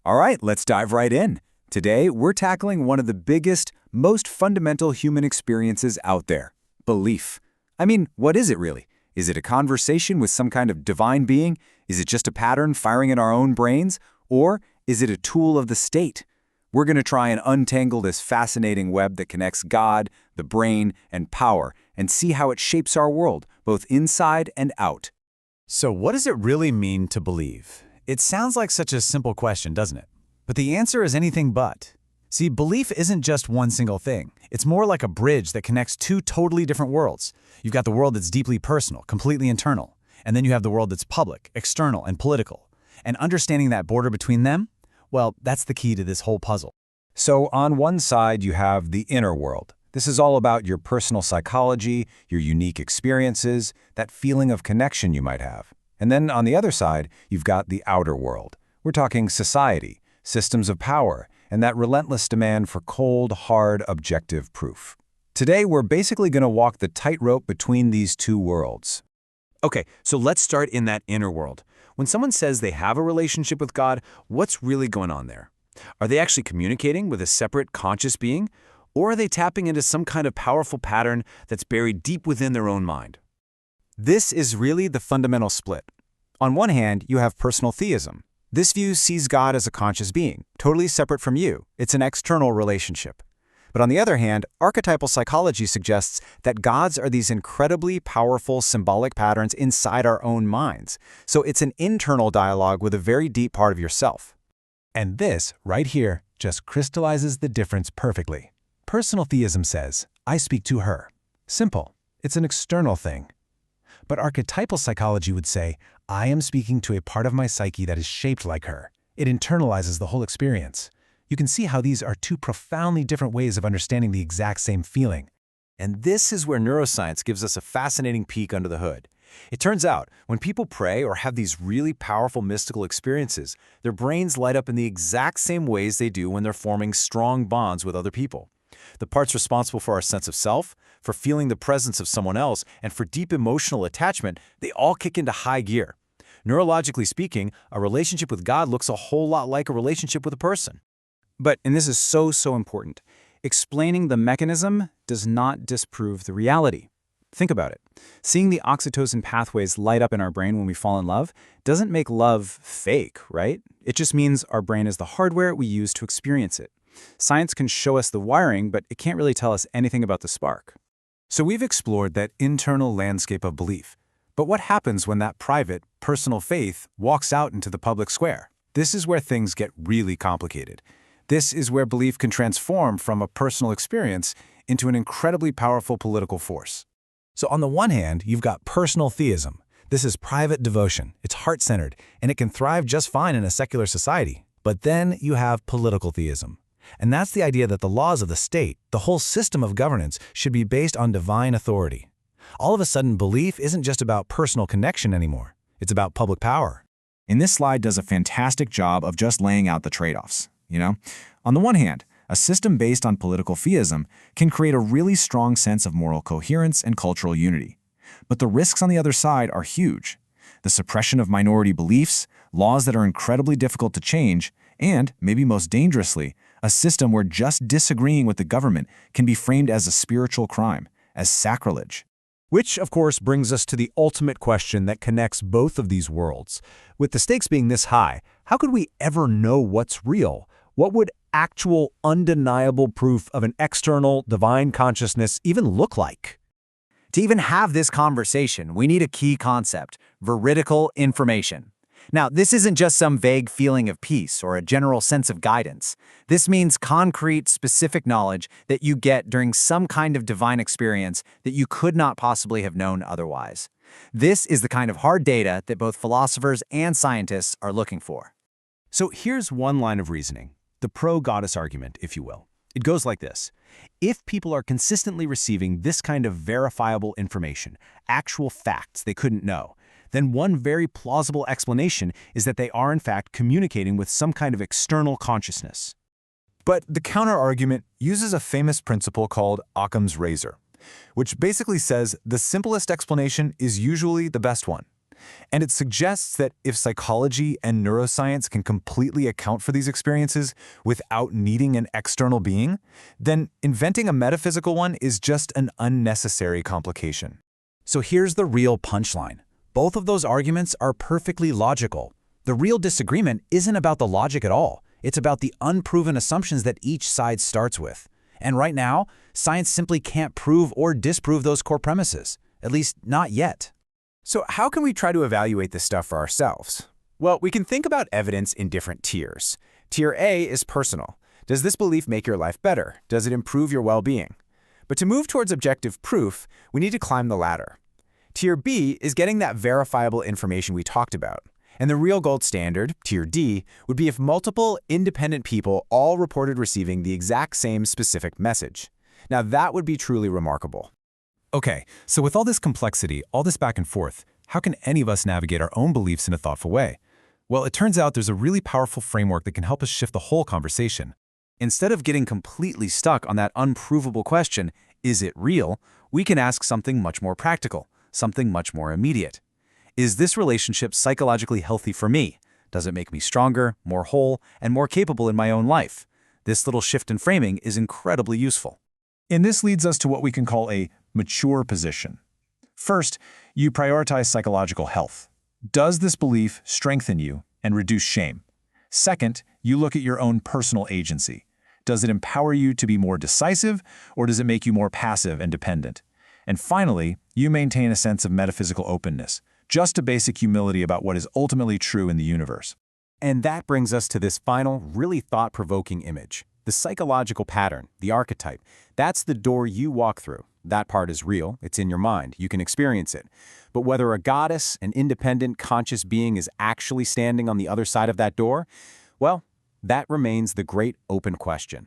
All right, let's dive right in. Today, we're tackling one of the biggest, most fundamental human experiences out there, belief. I mean, what is it really? Is it a conversation with some kind of divine being? Is it just a pattern firing in our own brains? Or is it a tool of the state? We're going to try and untangle this fascinating web that connects God, the brain, and power, and see how it shapes our world, both inside and out. So what does it really mean to believe? It sounds like such a simple question, doesn't it? But the answer is anything but. See, belief isn't just one single thing. It's more like a bridge that connects two totally different worlds. You've got the world that's deeply personal, completely internal, and then you have the world that's public, external, and political. And understanding that border between them, well, that's the key to this whole puzzle. So on one side, you have the inner world. This is all about your personal psychology, your unique experiences, that feeling of connection you might have. And then on the other side, you've got the outer world. We're talking society, systems of power, and that relentless demand for cold, hard, objective proof. Today, we're basically going to walk the tightrope between these two worlds. Okay, so let's start in that inner world. When someone says they have a relationship with God, what's really going on there? Are they actually communicating with a separate conscious being? Or are they tapping into some kind of powerful pattern that's buried deep within their own mind? This is really the fundamental split. On one hand, you have personal theism. This view sees God as a conscious being, totally separate from you. It's an external relationship. But on the other hand, archetypal psychology suggests that gods are these incredibly powerful symbolic patterns inside our own minds. So it's an internal dialogue with a very deep part of yourself. And this, right here, just crystallizes the difference perfectly. Personal theism says, I speak to her. Simple. It's an external thing. But archetypal psychology would say, I am speaking to a part of my psyche that is shaped like her. It internalizes the whole experience. You can see how these are two profoundly different ways of understanding the exact same feeling. And this is where neuroscience gives us a fascinating peek under the hood. It turns out, when people pray or have these really powerful mystical experiences, their brains light up in the exact same ways they do when they're forming strong bonds with other people. The parts responsible for our sense of self, for feeling the presence of someone else, and for deep emotional attachment, they all kick into high gear. Neurologically speaking, a relationship with God looks a whole lot like a relationship with a person. But, and this is so important, explaining the mechanism does not disprove the reality. Think about it. Seeing the oxytocin pathways light up in our brain when we fall in love doesn't make love fake, right? It just means our brain is the hardware we use to experience it. Science can show us the wiring, but it can't really tell us anything about the spark. So we've explored that internal landscape of belief. But what happens when that private, personal faith walks out into the public square? This is where things get really complicated. This is where belief can transform from a personal experience into an incredibly powerful political force. So on the one hand, you've got personal theism. This is private devotion. It's heart-centered, and it can thrive just fine in a secular society. But then you have political theism. And that's the idea that the laws of the state, the whole system of governance, should be based on divine authority. All of a sudden, belief isn't just about personal connection anymore. It's about public power. And this slide does a fantastic job of just laying out the trade-offs, On the one hand, a system based on political theism can create a really strong sense of moral coherence and cultural unity. But the risks on the other side are huge. The suppression of minority beliefs, laws that are incredibly difficult to change, and, maybe most dangerously, a system where just disagreeing with the government can be framed as a spiritual crime, as sacrilege. Which, of course, brings us to the ultimate question that connects both of these worlds. With the stakes being this high, how could we ever know what's real? What would actual, undeniable proof of an external, divine consciousness even look like? To even have this conversation, we need a key concept: veridical information. Now, this isn't just some vague feeling of peace or a general sense of guidance. This means concrete, specific knowledge that you get during some kind of divine experience that you could not possibly have known otherwise. This is the kind of hard data that both philosophers and scientists are looking for. So here's one line of reasoning, the pro-goddess argument, if you will. It goes like this. If people are consistently receiving this kind of verifiable information, actual facts they couldn't know, then one very plausible explanation is that they are in fact communicating with some kind of external consciousness. But the counter-argument uses a famous principle called Occam's razor, which basically says the simplest explanation is usually the best one. And it suggests that if psychology and neuroscience can completely account for these experiences without needing an external being, then inventing a metaphysical one is just an unnecessary complication. So here's the real punchline. Both of those arguments are perfectly logical. The real disagreement isn't about the logic at all. It's about the unproven assumptions that each side starts with. And right now, science simply can't prove or disprove those core premises, at least not yet. So how can we try to evaluate this stuff for ourselves? Well, we can think about evidence in different tiers. Tier A is personal. Does this belief make your life better? Does it improve your well-being? But to move towards objective proof, we need to climb the ladder. Tier B is getting that verifiable information we talked about. And the real gold standard, Tier D, would be if multiple, independent people all reported receiving the exact same specific message. Now that would be truly remarkable. Okay, so with all this complexity, all this back and forth, how can any of us navigate our own beliefs in a thoughtful way? Well, it turns out there's a really powerful framework that can help us shift the whole conversation. Instead of getting completely stuck on that unprovable question, is it real, we can ask something much more practical, something much more immediate. Is this relationship psychologically healthy for me? Does it make me stronger, more whole, and more capable in my own life? This little shift in framing is incredibly useful. And this leads us to what we can call a mature position. First, you prioritize psychological health. Does this belief strengthen you and reduce shame? Second, you look at your own personal agency. Does it empower you to be more decisive, or does it make you more passive and dependent? And finally, you maintain a sense of metaphysical openness, just a basic humility about what is ultimately true in the universe. And that brings us to this final, really thought-provoking image. The psychological pattern, the archetype, that's the door you walk through. That part is real, it's in your mind, you can experience it. But whether a goddess, an independent, conscious being is actually standing on the other side of that door, well, that remains the great open question.